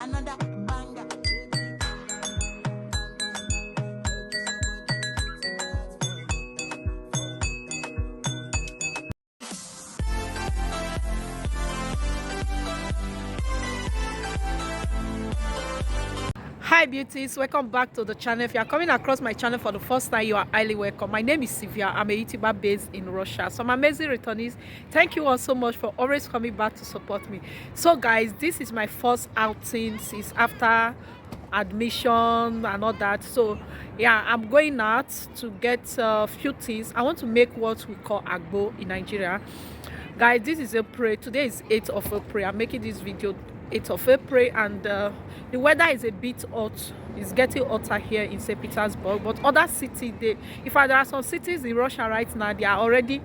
Another banger. Hi beauties, welcome back to the channel. If you are coming across my channel for the first time, you are highly welcome. My name is Sylvia. I'm a YouTuber based in Russia. So my amazing returnees, thank you all so much for always coming back to support me. So guys, this is my first outing since after admission and all that. So yeah, I'm going out to get a few things. I want to make what we call agbo in Nigeria. Guys, this is April. Today is 8th of April. I'm making this video 8th of April, and the weather is a bit hot. It's getting hotter here in St. Petersburg, but other cities, in fact, there are some cities in Russia right now, they are already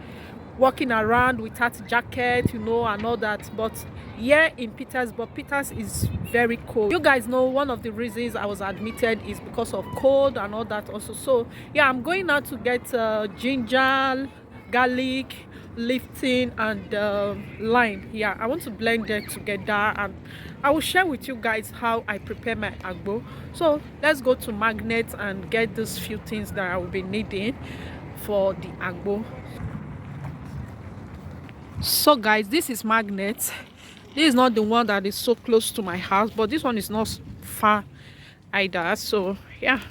walking around without jacket, and all that. But here in Petersburg, Peters is very cold. You guys know one of the reasons I was admitted is because of cold and all that also. So yeah, I'm going now to get ginger, garlic, lifting, and lime. Yeah, I want to blend them together, and I will share with you guys how I prepare my agbo. So let's go to Magnet and get those few things that I will be needing for the agbo. So guys, this is Magnet. This is not the one that is so close to my house, but this one is not far either. So yeah,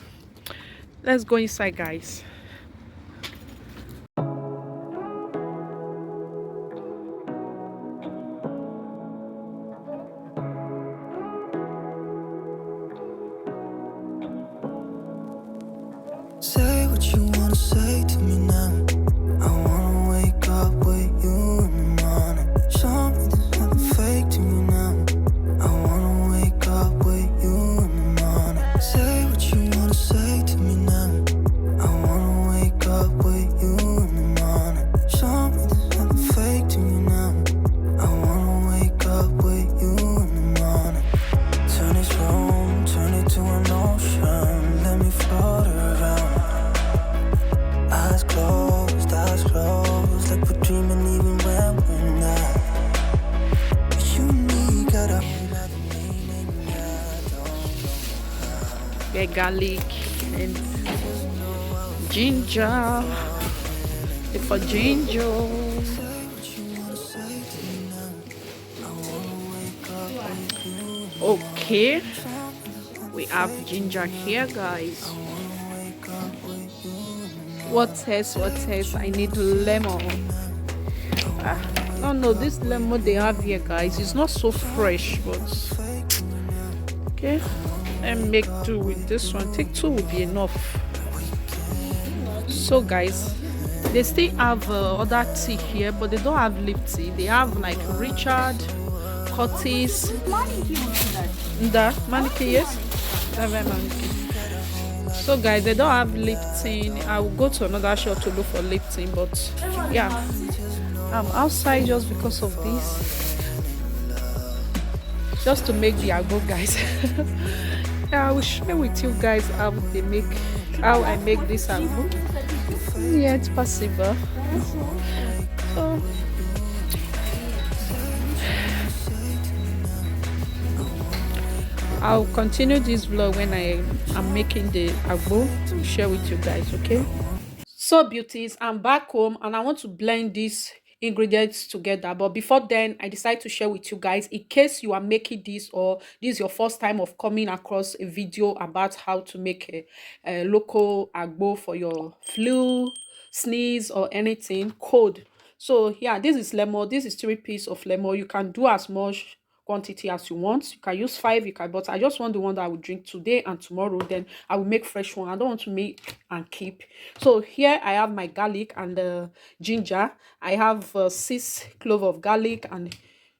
let's go inside, guys. Say what you wanna say to me now. I wanna wake up with you in the morning. Show me there's nothing fake to me now. I wanna wake up with you in the morning. Say what you wanna say to me now. I wanna wake up with you in the morning. Show me there's nothing fake to me now. I wanna wake up with you in the morning. Turn this room, turn it to an ocean. Let me float around. Eyes closed, like we're dreaming even when we're not. But you and me got a whole other meaning, I don't know how. Get garlic and ginger. For ginger. Say what you wanna say to me now. I wanna wake up with you. Okay, we have ginger here, guys. I wanna wake up with you. What else? I need lemon. No, this lemon they have here, guys, is not so fresh, but okay, let me make do with this one. Take two will be enough. So guys, they still have other tea here, but they don't have lip tea. They have like Richard, Curtis, the Maniki, yes, Maniki. So guys, they don't have Lipton. I will go to another shop to look for Lipton, but yeah, I'm outside just because of this, just to make the agbo, guys. Yeah, I will share with you guys how I make this agbo. Yeah, it's possible. So I'll continue this vlog when I am making the agbo to share with you guys, okay? So beauties, I'm back home and I want to blend these ingredients together. But before then, I decided to share with you guys, in case you are making this or this is your first time of coming across a video about how to make a local agbo for your flu, sneeze, or anything cold. So yeah, this is lemon. This is 3 pieces of lemon. You can do as much quantity as you want. You can use 5, you can, but I just want the one that I will drink today and tomorrow. Then I will make fresh one. I don't want to make and keep. So here I have my garlic and ginger. I have 6 cloves of garlic and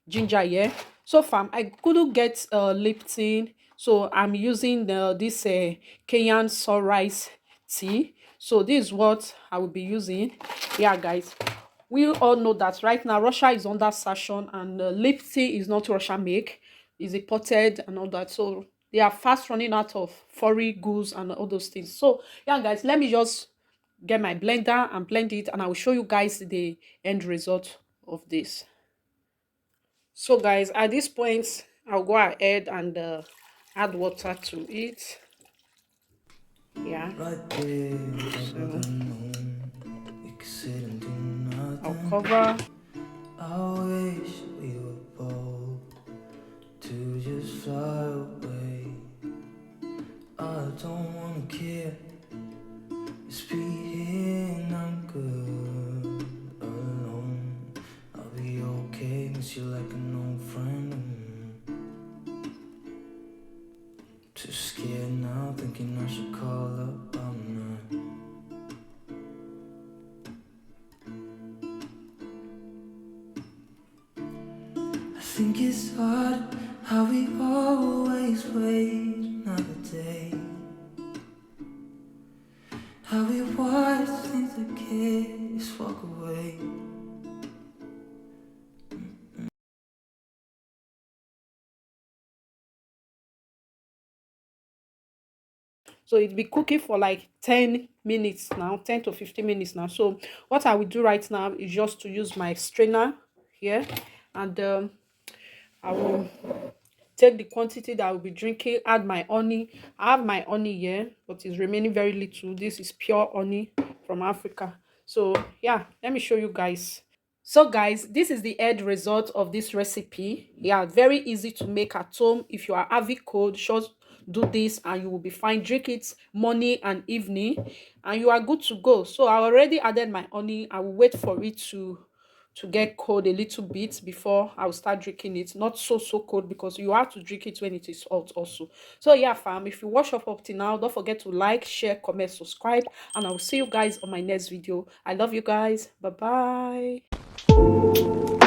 ginger here. So far I couldn't get Lipton, so I'm using this Kenyan sunrise tea. So this is what I will be using. Yeah guys, we all know that right now Russia is under sanction, and Lipton is not Russia make, is imported and all that. So they are fast running out of foreign goods and all those things. So yeah guys, let me just get my blender and blend it, and I will show you guys the end result of this. So guys, at this point I'll go ahead and add water to it. Yeah. Right there, top of So the moon. We could sit and do I'll nothing. cover. I wish we were bold to just fly away. I don't wanna care. Just be here and I'm good alone. I'll be okay, miss you like an old friend. Too scared now, thinking I should call up. I'm not. I think it's hard how we always wait another day. How we watch things that kids walk away. So it'll be cooking for like 10 minutes now, 10 to 15 minutes now. So what I will do right now is just to use my strainer here, and I will take the quantity that I will be drinking, add my honey. I have my honey here, but it's remaining very little. This is pure honey from Africa. So yeah, let me show you guys. So guys, this is the end result of this recipe. Yeah, very easy to make at home. If you are avid cold, just do this and you will be fine. Drink it morning and evening and you are good to go. So I already added my honey. I will wait for it to get cold a little bit before I will start drinking it. Not so cold, because you have to drink it when it is hot also. So yeah fam, if you watch up till now, don't forget to like, share, comment, subscribe, and I will see you guys on my next video. I love you guys. Bye bye.